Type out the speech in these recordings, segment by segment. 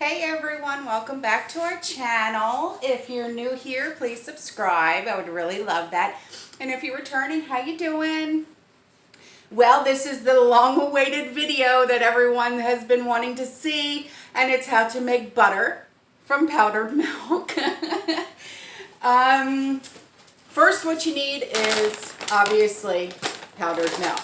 Hey everyone, welcome back to our channel. If you're new here, please subscribe. I would really love that. And if you're returning, how you doing? Well, this is the long-awaited video that everyone has been wanting to see, and it's how to make butter from powdered milk. First, what you need is obviously powdered milk.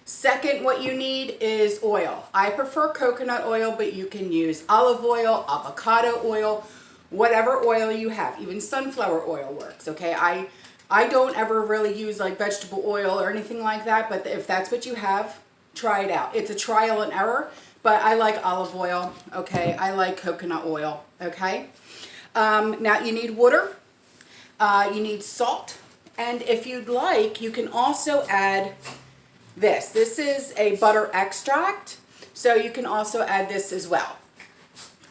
Second, what you need is oil. I prefer coconut oil, but you can use olive oil, avocado oil, whatever oil you have. Even sunflower oil works, okay? I don't ever really use like vegetable oil or anything like that, but if that's what you have, try it out. It's a trial and error, but I like olive oil, okay? I like coconut oil, okay? Now you need water, you need salt, and if you'd like, you can also add this. This is a butter extract, so you can also add this as well.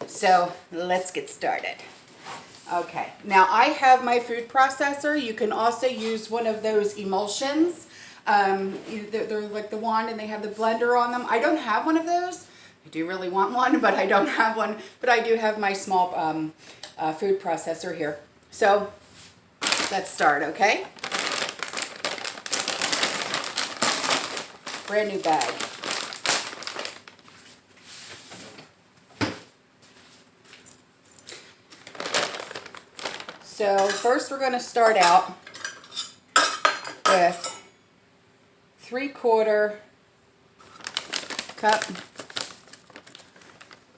So let's get started. Okay, now I have my food processor. You can also use one of those emulsions. They're like the wand and they have the blender on them. I don't have one of those. I do really want one, but I don't have one. But I do have my small food processor here. So let's start, okay? Brand new bag. So first we're going to start out with 3/4 cup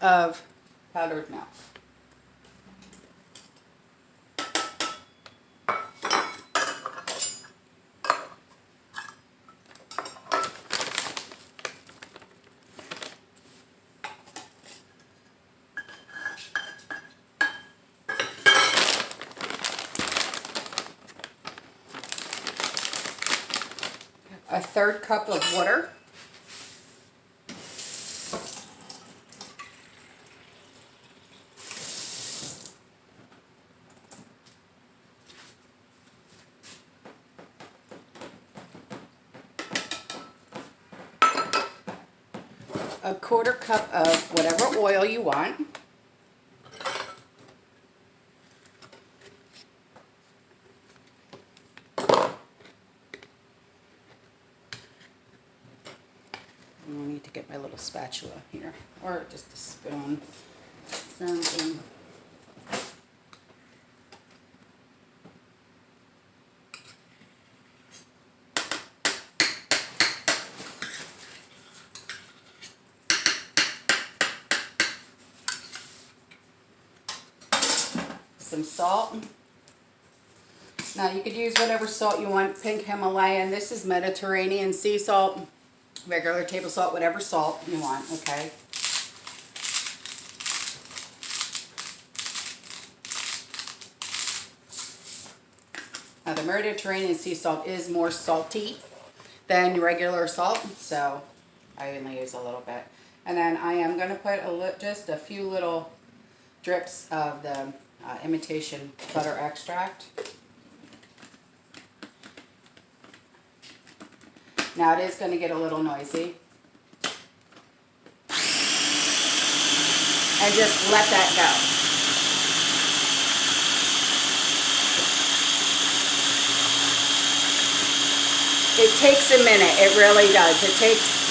of powdered milk. A 1/3 cup of water. A 1/4 cup of whatever oil you want. I need to get my little spatula here, or just a spoon, something. Some salt. Now you could use whatever salt you want, pink Himalayan. This is Mediterranean sea salt. Regular table salt, whatever salt you want, okay? Now the Mediterranean sea salt is more salty than regular salt, so I only use a little bit. And then I am going to put just a few little drips of the imitation butter extract. Now it is going to get a little noisy. And just let that go. It takes a minute. It really does. It takes,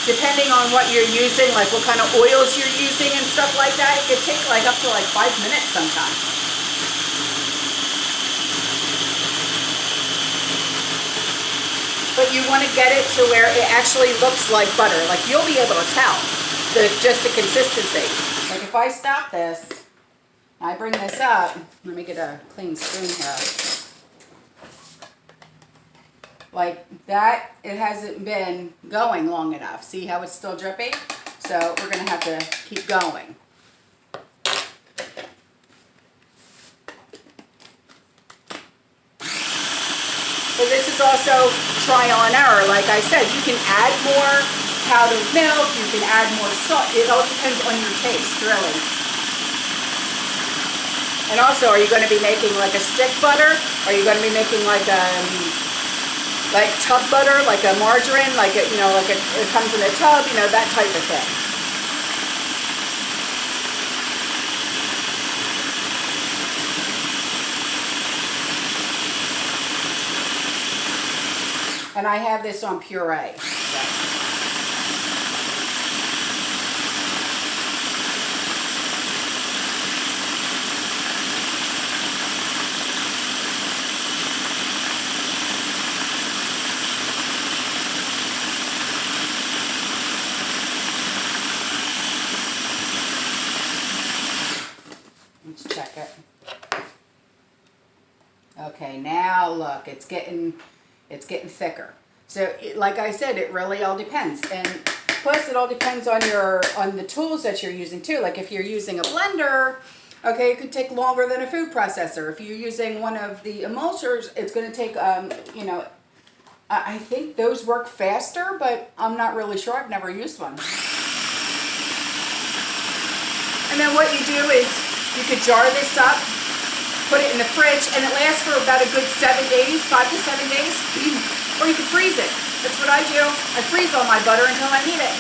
depending on what you're using, like what kind of oils you're using and stuff like that, it could take like up to like 5 minutes sometimes. But you want to get it to where it actually looks like butter. Like you'll be able to tell just the consistency. Like if I stop this, I bring this up, let me get a clean spoon here. Like that, it hasn't been going long enough. See how it's still dripping? So we're going to have to keep going. So this is also trial and error. Like I said, you can add more powdered milk, you can add more salt. It all depends on your taste, really. And also, are you going to be making like a stick butter? Are you going to be making like a like tub butter, like a margarine, like a, like it comes in a tub, that type of thing. And I have this on puree. So. Let's check it. Okay, now look, it's getting thicker. So like I said, it really all depends. And plus it all depends on the tools that you're using too. Like if you're using a blender, okay, it could take longer than a food processor. If you're using one of the emulsers, it's going to take I think those work faster, but I'm not really sure. I've never used one. And then what you do is you could jar this up, put it in the fridge, and it lasts for about a good 7 days, 5 to 7 days. Or you can freeze it. That's what I do. I freeze all my butter until I need it.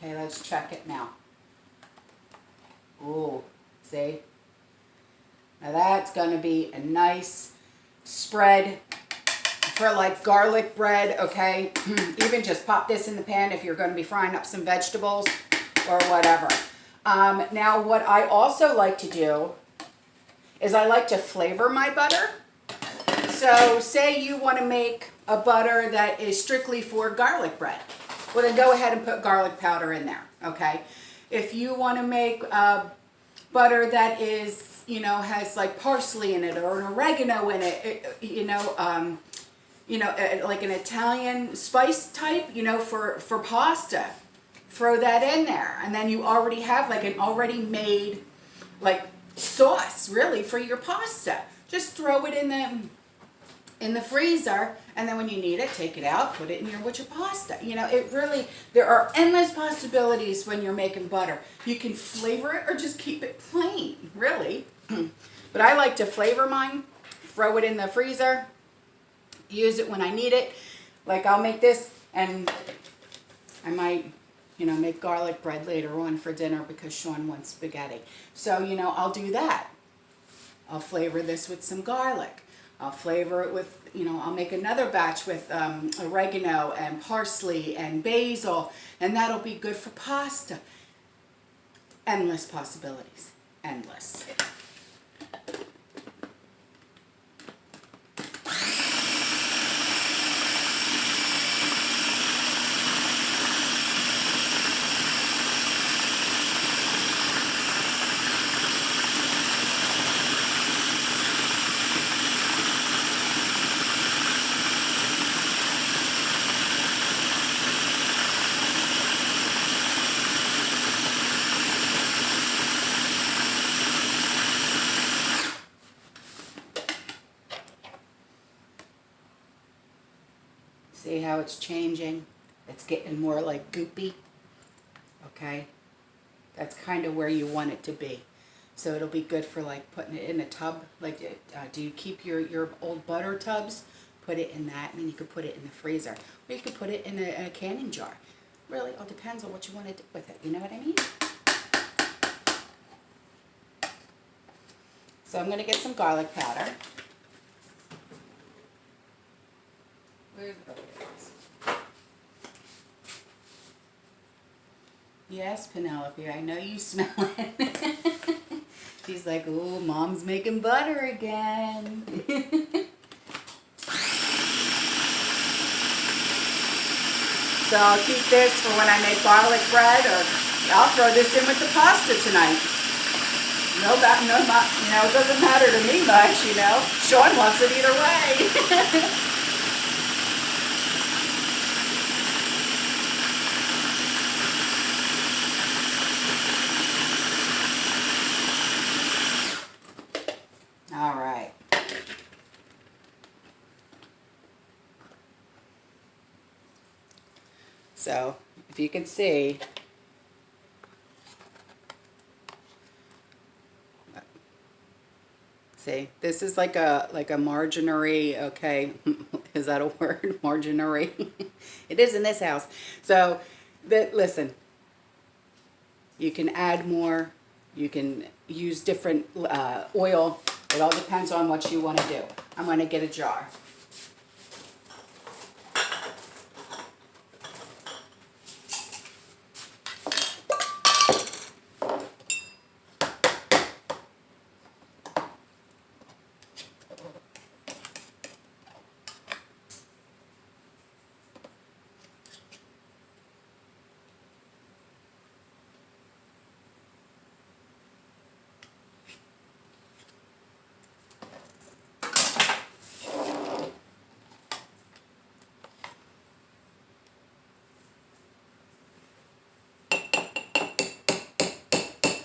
Okay, let's check it now. Ooh, see? Now that's going to be a nice spread for like garlic bread, okay? Even just pop this in the pan if you're going to be frying up some vegetables or whatever. Now what I also like to do is I like to flavor my butter. So say you want to make a butter that is strictly for garlic bread. Well, then go ahead and put garlic powder in there, okay? If you want to make butter that is, has like parsley in it or an oregano in it, like an Italian spice type, for pasta, throw that in there. And then you already have like an already made like sauce, really, for your pasta. Just throw it in the freezer, and then when you need it, take it out, put it with your pasta. There are endless possibilities when you're making butter. You can flavor it or just keep it plain, really. But I like to flavor mine, throw it in the freezer, use it when I need it. Like I'll make this, and I might, make garlic bread later on for dinner because Sean wants spaghetti. So, I'll do that. I'll flavor this with some garlic. I'll flavor it with, I'll make another batch with oregano and parsley and basil, and that'll be good for pasta. Endless possibilities. Endless. See how it's changing? It's getting more like goopy. Okay? That's kind of where you want it to be. So it'll be good for like putting it in a tub. Like, do you keep your old butter tubs? Put it in that, and then you could put it in the freezer. Or you could put it in a canning jar. Really, all depends on what you want to do with it. You know what I mean? So I'm going to get some garlic powder. Where's the Yes, Penelope, I know you smell it. She's like, oh, Mom's making butter again. So I'll keep this for when I make garlic bread, or I'll throw this in with the pasta tonight. It doesn't matter to me much, Sean wants it either way. So if you can see, this is like a marginary, okay, is that a word? Marginary. It is in this house. So listen, you can add more, you can use different oil. It all depends on what you want to do. I'm going to get a jar.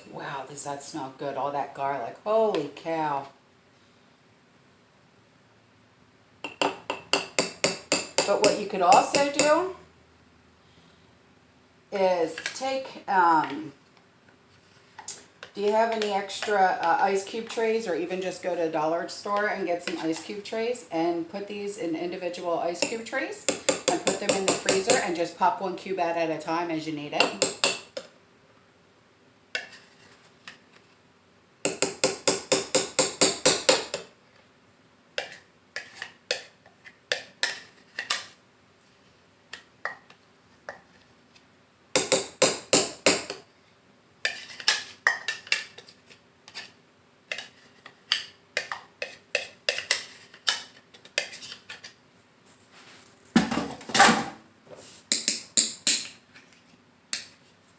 Wow, does that smell good? All that garlic. Holy cow. But what you could also do is take, do you have any extra ice cube trays, or even just go to a dollar store and get some ice cube trays and put these in individual ice cube trays and put them in the freezer and just pop one cube out at a time as you need it.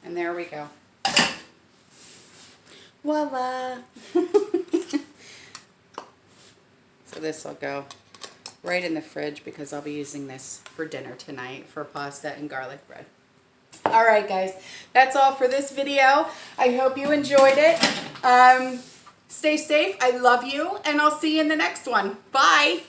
And there we go. Voila! So this will go right in the fridge because I'll be using this for dinner tonight for pasta and garlic bread. Alright guys, that's all for this video. I hope you enjoyed it. Stay safe, I love you, and I'll see you in the next one. Bye!